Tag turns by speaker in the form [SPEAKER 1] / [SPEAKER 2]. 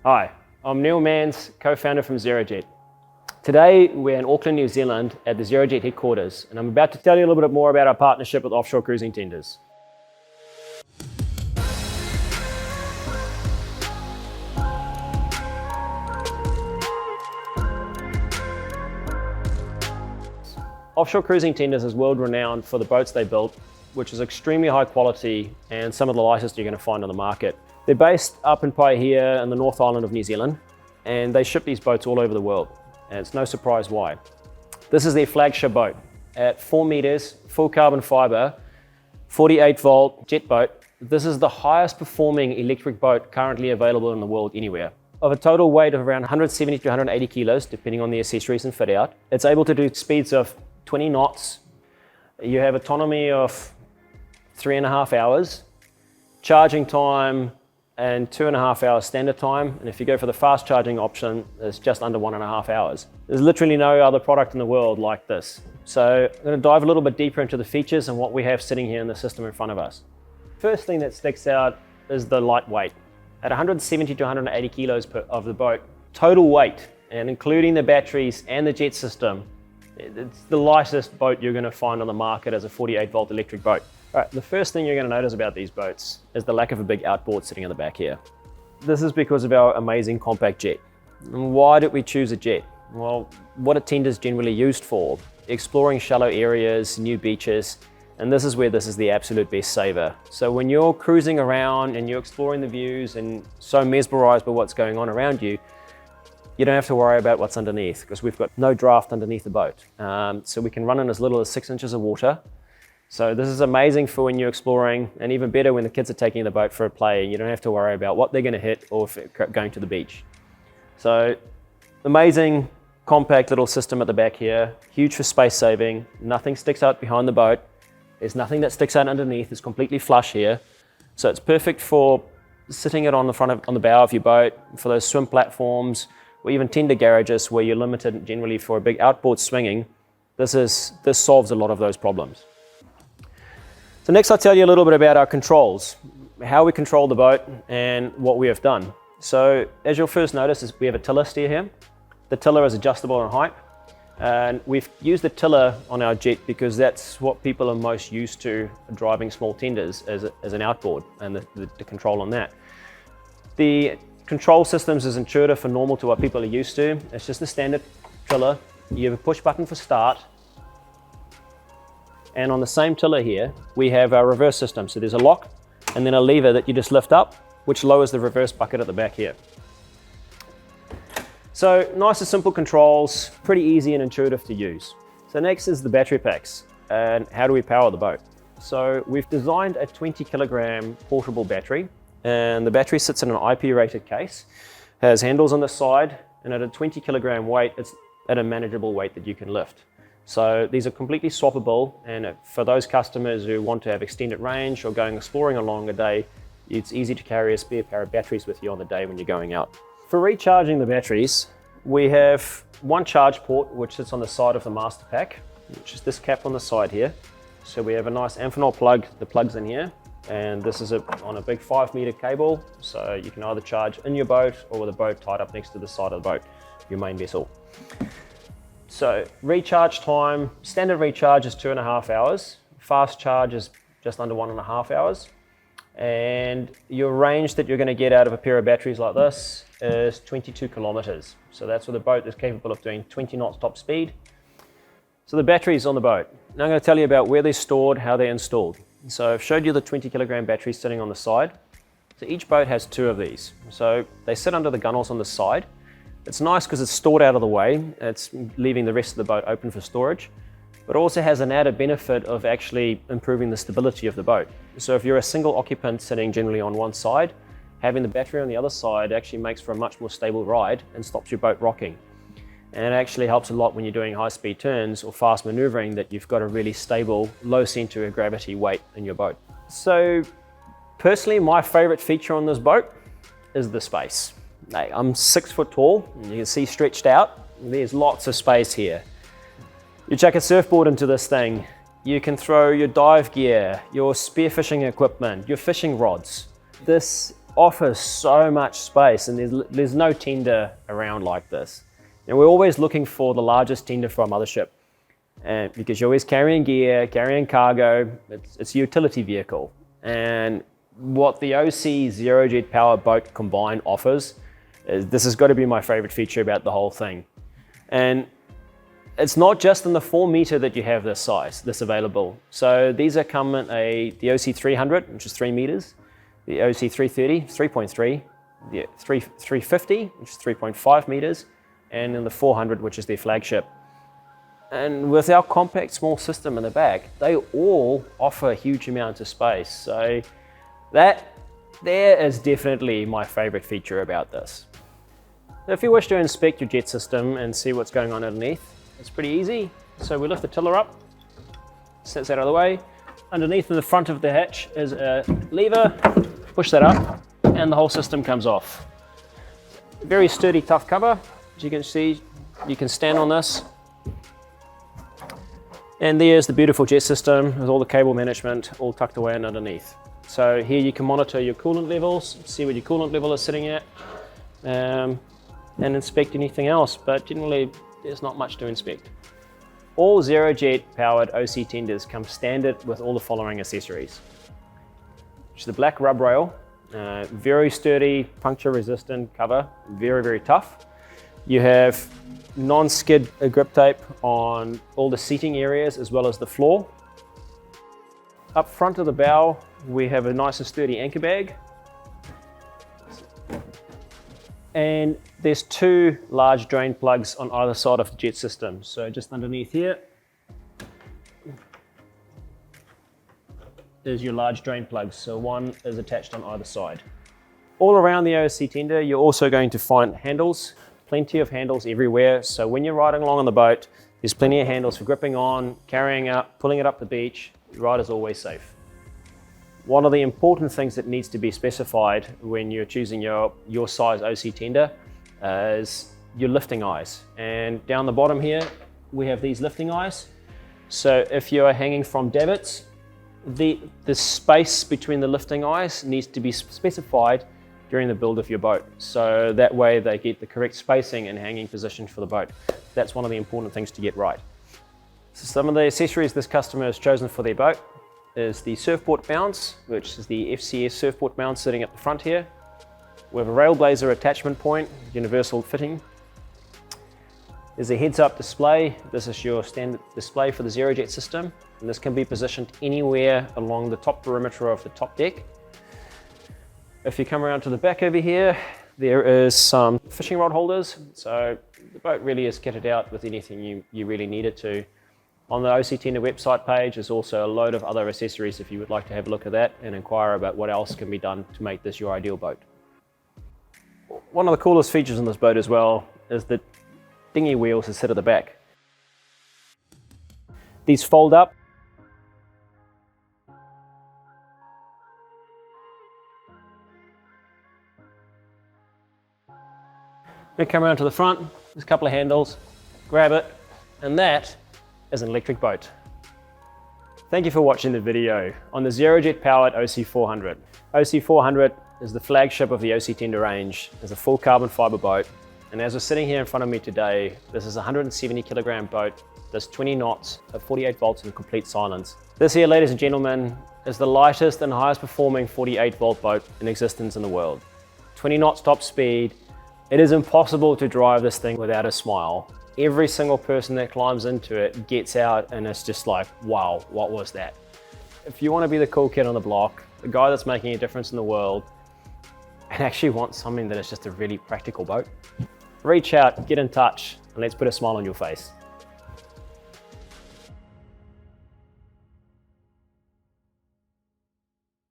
[SPEAKER 1] Hi, I'm Neil Manns, co-founder from ZeroJet. Today we're in Auckland, New Zealand at the ZeroJet headquarters, and I'm about to tell you a little bit more about our partnership with offshore cruising tenders. Offshore cruising tenders is world renowned for the boats they built, which is extremely high quality and some of the lightest you're going to find on the market. They're based up in Paihia in the North Island of New Zealand, and they ship these boats all over the world, and it's no surprise why. This is their flagship boat at 4 meters, full carbon fiber, 48 volt jet boat. This is the highest performing electric boat currently available in the world anywhere. Of a total weight of around 170 to 180 kilos, depending on the accessories and fit out. It's able to do speeds of 20 knots. You have autonomy of 3.5 hours, charging time and 2.5 hours standard time. And if you go for the fast charging option, it's just under 1.5 hours. There's literally no other product in the world like this. So I'm going to dive a little bit deeper into the features and what we have sitting here in the system in front of us. First thing that sticks out is the lightweight. At 170 to 180 kilos of the boat, total weight, and including the batteries and the jet system, it's the lightest boat you're going to find on the market as a 48 volt electric boat. All right, the first thing you're going to notice about these boats is the lack of a big outboard sitting in the back here. This is because of our amazing compact jet. And why did we choose a jet? Well, what a tender is generally used for, exploring shallow areas, new beaches, and this is where this is the absolute best saver. So when you're cruising around and you're exploring the views and so mesmerized by what's going on around you, you don't have to worry about what's underneath because we've got no draft underneath the boat. So we can run in as little as 6 inches of water. So this is amazing for when you're exploring, and even better when the kids are taking the boat for a play and you don't have to worry about what they're going to hit or if they're going to the beach. So amazing compact little system at the back here, huge for space saving, nothing sticks out behind the boat, there's nothing that sticks out underneath, it's completely flush here. So it's perfect for sitting it on the bow of your boat, for those swim platforms, or even tender garages where you're limited generally for a big outboard swinging. This solves a lot of those problems. So next I'll tell you a little bit about our controls, how we control the boat and what we have done. So as you'll first notice is we have a tiller steer here. The tiller is adjustable in height, and we've used the tiller on our jet because that's what people are most used to driving small tenders as an outboard, and the control on that. The control systems is intuitive and normal to what people are used to. It's just a standard tiller. You have a push button for start. And on the same tiller here, we have our reverse system. So there's a lock and then a lever that you just lift up, which lowers the reverse bucket at the back here. So nice and simple controls, pretty easy and intuitive to use. So next is the battery packs and how do we power the boat? So we've designed a 20 kilogram portable battery, and the battery sits in an IP rated case, has handles on the side, and at a 20 kilogram weight, it's at a manageable weight that you can lift. So these are completely swappable, and for those customers who want to have extended range or going exploring a longer day, it's easy to carry a spare pair of batteries with you on the day when you're going out. For recharging the batteries, we have one charge port which sits on the side of the master pack, which is this cap on the side here. So we have a nice Amphenol plug that plugs in here, and this is on a big 5-meter cable, so you can either charge in your boat or with a boat tied up next to the side of the boat, your main vessel. So recharge time, standard recharge is 2.5 hours. Fast charge is just under 1.5 hours. And your range that you're going to get out of a pair of batteries like this is 22 kilometers. So that's where the boat is capable of doing 20 knots top speed. So the batteries on the boat. Now I'm going to tell you about where they're stored, how they're installed. So I've showed you the 20 kilogram batteries sitting on the side. So each boat has 2 of these. So they sit under the gunnels on the side. It's nice because it's stored out of the way. It's leaving the rest of the boat open for storage, but also has an added benefit of actually improving the stability of the boat. So if you're a single occupant sitting generally on one side, having the battery on the other side actually makes for a much more stable ride and stops your boat rocking. And it actually helps a lot when you're doing high-speed turns or fast maneuvering, that you've got a really stable, low center of gravity weight in your boat. So personally, my favorite feature on this boat is the space. I'm 6 foot tall, and you can see stretched out. There's lots of space here. You chuck a surfboard into this thing, you can throw your dive gear, your spearfishing equipment, your fishing rods. This offers so much space, and there's no tender around like this. And we're always looking for the largest tender for a mothership, because you're always carrying gear, carrying cargo. It's a utility vehicle. And what the OC ZeroJet powered boat combined offers is, this has got to be my favorite feature about the whole thing. And it's not just in the 4 meter that you have this size, this available. So these are come in the OC 300, which is 3 meters, the OC 330, 3.3, the 350, which is 3.5 meters, and then the 400, which is their flagship. And with our compact small system in the back, they all offer huge amounts of space. So that there is definitely my favorite feature about this. So if you wish to inspect your jet system and see what's going on underneath, it's pretty easy. So we lift the tiller up, sets that out of the way. Underneath in the front of the hatch is a lever, push that up, and the whole system comes off. Very sturdy, tough cover. As you can see, you can stand on this. And there's the beautiful jet system with all the cable management all tucked away and underneath. So here you can monitor your coolant levels, see what your coolant level is sitting at, and inspect anything else, but generally there's not much to inspect. All ZeroJet powered OC tenders come standard with all the following accessories. Which is the black rub rail, very sturdy, puncture resistant cover, very, very tough. You have non-skid grip tape on all the seating areas as well as the floor. Up front of the bow, we have a nice and sturdy anchor bag. And there's 2 large drain plugs on either side of the jet system. So just underneath here is your large drain plugs. So one is attached on either side. All around the OC tender, you're also going to find handles, plenty of handles everywhere. So when you're riding along on the boat, there's plenty of handles for gripping on, carrying up, pulling it up the beach. Your ride is always safe. One of the important things that needs to be specified when you're choosing your size OC tender is your lifting eyes. And down the bottom here, we have these lifting eyes. So if you're hanging from davits, the space between the lifting eyes needs to be specified during the build of your boat. So that way they get the correct spacing and hanging position for the boat. That's one of the important things to get right. So some of the accessories this customer has chosen for their boat is the surfboard mounts, which is the FCS surfboard mount sitting up the front here. We have a Railblazer attachment point, universal fitting. There's a heads-up display. This is your standard display for the ZeroJet system, and this can be positioned anywhere along the top perimeter of the top deck. If you come around to the back over here, there is some fishing rod holders. So the boat really is kitted out with anything you really need it to. On the OC Tender website page is also a load of other accessories if you would like to have a look at that and inquire about what else can be done to make this your ideal boat. One of the coolest features on this boat as well is the dinghy wheels that sit at the back. These fold up. We come around to the front, there's a couple of handles, grab it, and that is an electric boat. Thank you for watching the video on the ZeroJet powered OC400. OC400 is the flagship of the OC Tender range. It's a full carbon fiber boat. And as we're sitting here in front of me today, this is a 170 kilogram boat. Does 20 knots at 48 volts in complete silence. This here, ladies and gentlemen, is the lightest and highest performing 48 volt boat in existence in the world. 20 knots top speed. It is impossible to drive this thing without a smile. Every single person that climbs into it gets out and it's just like, wow, what was that? If you want to be the cool kid on the block, the guy that's making a difference in the world, and actually want something that is just a really practical boat, reach out, get in touch, and let's put a smile on your face.